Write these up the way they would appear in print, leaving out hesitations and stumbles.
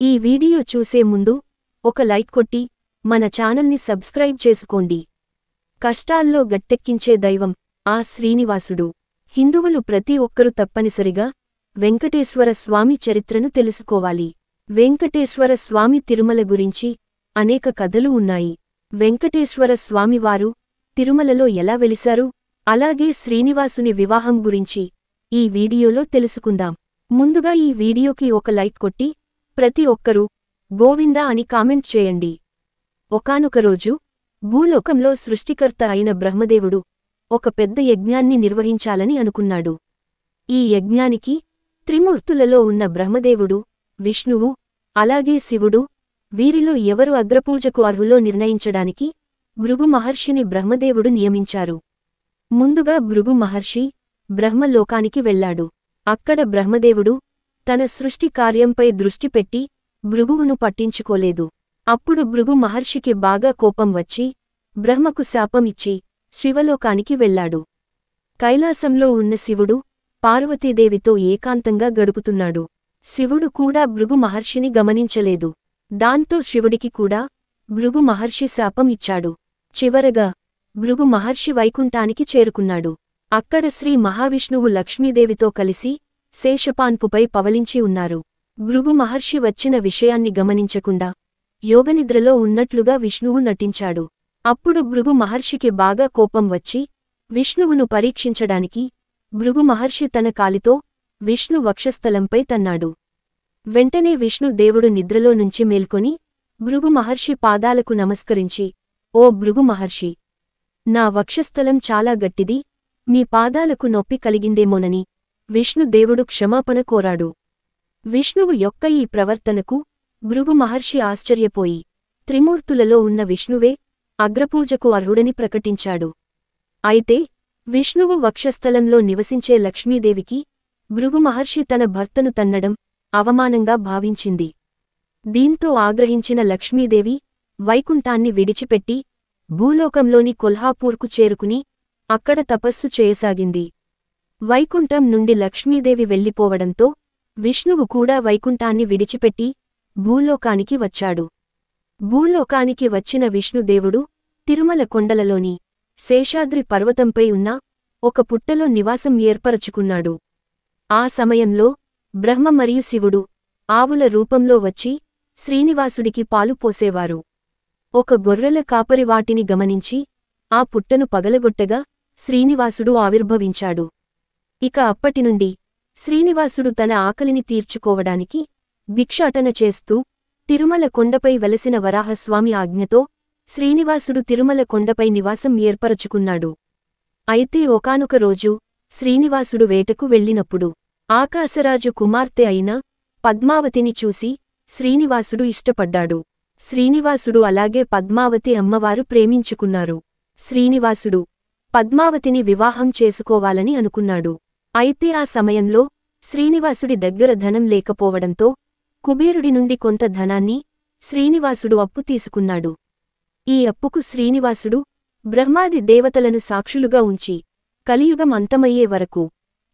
ఈ వీడియో చూసే ముందు ఒక లైక్ కొట్టి మన ఛానల్ని సబ్స్క్రైబ్ చేసుకోండి. కష్టాల్లో గట్టెక్కించే దైవం ఆ శ్రీనివాసుడు. హిందువులు ప్రతి ఒక్కరూ తప్పనిసరిగా వెంకటేశ్వర స్వామి చరిత్రను తెలుసుకోవాలి. వెంకటేశ్వర స్వామి తిరుమల గురించి అనేక కథలు ఉన్నాయి. వెంకటేశ్వర స్వామివారు తిరుమలలో ఎలా వెలిశారు, అలాగే శ్రీనివాసుని వివాహం గురించి ఈ వీడియోలో తెలుసుకుందాం. ముందుగా ఈ వీడియోకి ఒక లైక్ కొట్టి ప్రతి ఒక్కరూ గోవిందా అని కామెంట్ చేయండి. ఒకానొక రోజు భూలోకంలో సృష్టికర్త అయిన బ్రహ్మదేవుడు ఒక పెద్ద యజ్ఞాన్ని నిర్వహించాలని అనుకున్నాడు. ఈ యజ్ఞానికి త్రిమూర్తులలో ఉన్న బ్రహ్మదేవుడు, విష్ణువు, అలాగే శివుడు, వీరిలో ఎవరు అగ్రపూజకు అర్హులో నిర్ణయించడానికి భృగు మహర్షిని బ్రహ్మదేవుడు నియమించారు. ముందుగా భృగు మహర్షి బ్రహ్మలోకానికి వెళ్లాడు. అక్కడ బ్రహ్మదేవుడు తన సృష్టి కార్యంపై దృష్టి పెట్టి భృగువును పట్టించుకోలేదు. అప్పుడు భృగు మహర్షికి బాగా కోపం వచ్చి బ్రహ్మకు శాపం ఇచ్చి శివలోకానికి వెళ్లాడు. కైలాసంలో ఉన్న శివుడు పార్వతీదేవితో ఏకాంతంగా గడుపుతున్నాడు. శివుడు కూడా భృగు మహర్షిని గమనించలేదు. దాంతో శివుడికి కూడా భృగు మహర్షి శాపం ఇచ్చాడు. చివరగా భృగు మహర్షి వైకుంఠానికి చేరుకున్నాడు. అక్కడ శ్రీ మహావిష్ణువు లక్ష్మీదేవితో కలిసి శేషపాన్పుపై పవళించి ఉన్నారు. భృగు మహర్షి వచ్చిన విషయాన్ని గమనించకుండా యోగనిద్రలో ఉన్నట్లుగా విష్ణువు నటించాడు. అప్పుడు భృగు మహర్షికి బాగా కోపం వచ్చి విష్ణువును పరీక్షించడానికి భృగు మహర్షి తన కాలితో విష్ణు వక్షస్థలంపై తన్నాడు. వెంటనే విష్ణు దేవుడు నిద్రలో నుంచి మేల్కొని భృగు మహర్షి పాదాలకు నమస్కరించి, ఓ భృగు మహర్షి, నా వక్షస్థలం చాలా గట్టిది, మీ పాదాలకు నొప్పి కలిగిందేమోనని విష్ణు దేవుడు క్షమాపణ కోరాడు. విష్ణువు యొక్క ఈ ప్రవర్తనకు భృగు మహర్షి ఆశ్చర్యపోయి త్రిమూర్తులలో ఉన్న విష్ణువే అగ్రపూజకు అర్హుడని ప్రకటించాడు. అయితే విష్ణువు వక్షస్థలంలో నివసించే లక్ష్మీదేవికి భృగు మహర్షి తన భర్తను తన్నడం అవమానంగా భావించింది. దీంతో ఆగ్రహించిన లక్ష్మీదేవి వైకుంఠాన్ని విడిచిపెట్టి భూలోకంలోని కొల్హాపూర్కు చేరుకుని అక్కడ తపస్సు చేయసాగింది. వైకుంఠం నుండి లక్ష్మీదేవి వెళ్ళిపోవడంతో విష్ణువు కూడా వైకుంఠాన్ని విడిచిపెట్టి భూలోకానికి వచ్చాడు. భూలోకానికి వచ్చిన విష్ణుదేవుడు తిరుమల కొండలలోని శేషాద్రి పర్వతంపై ఉన్న ఒక పుట్టలో నివాసం ఏర్పరచుకున్నాడు. ఆ సమయంలో బ్రహ్మ మరియు శివుడు ఆవుల రూపంలో వచ్చి శ్రీనివాసుడికి పాలు పోసేవారు. ఒక గొర్రెల కాపరి వాటిని గమనించి ఆ పుట్టను పగలగొట్టగా శ్రీనివాసుడు ఆవిర్భవించాడు. ఇక అప్పటినుండి శ్రీనివాసుడు తన ఆకలిని తీర్చుకోవడానికి భిక్షాటన చేస్తూ తిరుమల కొండపై వెలసిన వరాహస్వామి ఆజ్ఞతో శ్రీనివాసుడు తిరుమల కొండపై నివాసం ఏర్పరచుకున్నాడు. అయితే ఒకానొక రోజు శ్రీనివాసుడు వేటకు వెళ్ళినప్పుడు ఆకాశరాజు కుమార్తె అయిన పద్మావతిని చూసి శ్రీనివాసుడు ఇష్టపడ్డాడు. శ్రీనివాసుడు అలాగే పద్మావతి అమ్మవారు ప్రేమించుకున్నారు. శ్రీనివాసుడు పద్మావతిని వివాహం చేసుకోవాలని అనుకున్నాడు. అయితే ఆ సమయంలో శ్రీనివాసుడి దగ్గర ధనం లేకపోవడంతో కుబేరుడి నుండి కొంత ధనాన్ని శ్రీనివాసుడు అప్పు తీసుకున్నాడు. ఈ అప్పుకు శ్రీనివాసుడు బ్రహ్మాది దేవతలను సాక్షులుగా ఉంచి కలియుగం అంతమయ్యే వరకు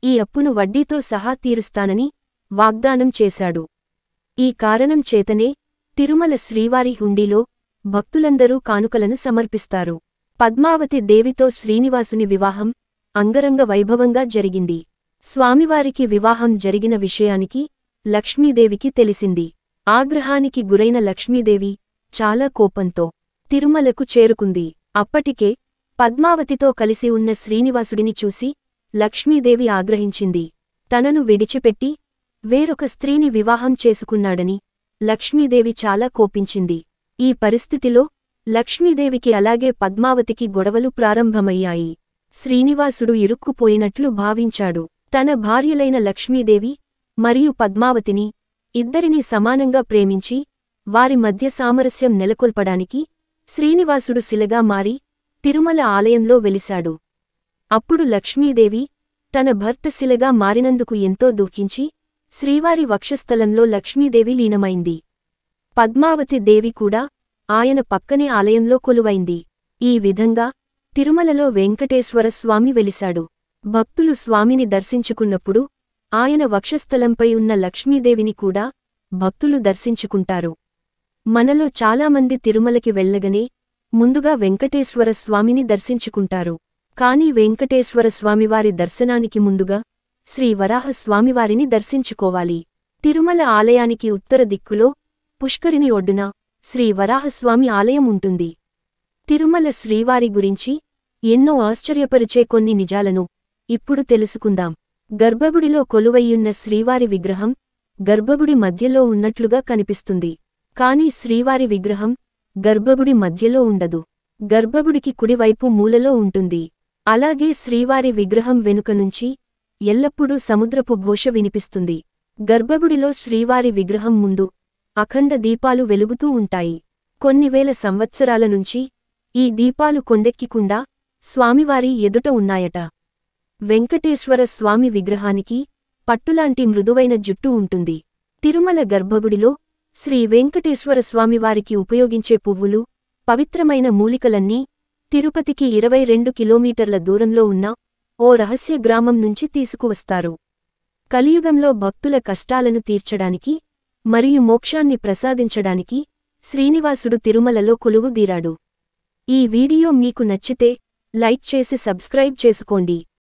ఈ అప్పును వడ్డీతో సహా తీరుస్తానని వాగ్దానం చేశాడు. ఈ కారణం చేతనే తిరుమల శ్రీవారి హుండీలో భక్తులందరూ కానుకలను సమర్పిస్తారు. పద్మావతి దేవితో శ్రీనివాసుని వివాహం అంగరంగ వైభవంగా జరిగింది. స్వామివారికి వివాహం జరిగిన విషయానికి లక్ష్మీదేవికి తెలిసింది. ఆగ్రహానికి గురైన లక్ష్మీదేవి చాలా కోపంతో తిరుమలకు చేరుకుంది. అప్పటికే పద్మావతితో కలిసి ఉన్న శ్రీనివాసుడిని చూసి లక్ష్మీదేవి ఆగ్రహించింది. తనను విడిచిపెట్టి వేరొక స్త్రీని వివాహం చేసుకున్నాడని లక్ష్మీదేవి చాలా కోపించింది. ఈ పరిస్థితిలో లక్ష్మీదేవికి అలాగే పద్మావతికి గొడవలు ప్రారంభమయ్యాయి. శ్రీనివాసుడు ఇరుక్కుపోయినట్లు భావించాడు. తన భార్యలైన లక్ష్మీదేవి మరియు పద్మావతిని ఇద్దరినీ సమానంగా ప్రేమించి వారి మధ్య సామరస్యం నెలకొల్పడానికి శ్రీనివాసుడు శిలగా మారి తిరుమల ఆలయంలో వెలిశాడు. అప్పుడు లక్ష్మీదేవి తన భర్త శిలగా మారినందుకు ఎంతో దుఃఖించి శ్రీవారి వక్షస్థలంలో లక్ష్మీదేవి లీనమైంది. పద్మావతి దేవి కూడా ఆయన పక్కనే ఆలయంలో కొలువైంది. ఈ విధంగా తిరుమలలో వెంకటేశ్వర స్వామి వెలిశాడు. భక్తులు స్వామిని దర్శించుకున్నప్పుడు ఆయన వక్షస్థలంపై ఉన్న లక్ష్మీదేవిని కూడా భక్తులు దర్శించుకుంటారు. మనలో చాలామంది తిరుమలకి వెళ్ళగనే ముందుగా వెంకటేశ్వర స్వామిని దర్శించుకుంటారు. కాని వెంకటేశ్వర స్వామివారి దర్శనానికి ముందుగా శ్రీ వరాహ స్వామివారిని దర్శించుకోవాలి. తిరుమల ఆలయానికి ఉత్తర దిక్కులో పుష్కరిణి ఒడ్డున శ్రీ వరాహస్వామి ఆలయం ఉంటుంది. తిరుమల శ్రీవారి గురించి ఎన్నో ఆశ్చర్యపరిచే కొన్ని నిజాలను ఇప్పుడు తెలుసుకుందాం. గర్భగుడిలో కొలువయ్యున్న శ్రీవారి విగ్రహం గర్భగుడి మధ్యలో ఉన్నట్లుగా కనిపిస్తుంది. కాని శ్రీవారి విగ్రహం గర్భగుడి మధ్యలో ఉండదు. గర్భగుడికి కుడివైపు మూలలో ఉంటుంది. అలాగే శ్రీవారి విగ్రహం వెనుక నుంచి ఎల్లప్పుడూ సముద్రపు ఘోష వినిపిస్తుంది. గర్భగుడిలో శ్రీవారి విగ్రహం ముందు అఖండ దీపాలు వెలుగుతూ ఉంటాయి. కొన్ని వేల సంవత్సరాల నుంచి ఈ దీపాలు కొండెక్కికుండా స్వామివారి ఎదుట ఉన్నాయట. వెంకటేశ్వర స్వామి విగ్రహానికి పట్టులాంటి మృదువైన జుట్టు ఉంటుంది. తిరుమల గర్భగుడిలో శ్రీ వెంకటేశ్వర స్వామివారికి ఉపయోగించే పువ్వులు, పవిత్రమైన మూలికలన్నీ తిరుపతికి 22 కిలోమీటర్ల దూరంలో ఉన్న ఓ రహస్య గ్రామం నుంచి తీసుకువస్తారు. కలియుగంలో భక్తుల కష్టాలను తీర్చడానికి మరియు మోక్షాన్ని ప్రసాదించడానికి శ్రీనివాసుడు తిరుమలలో కొలువుదీరాడు. ఈ వీడియో మీకు నచ్చితే లైక్ చేసి సబ్స్క్రైబ్ చేసుకోండి.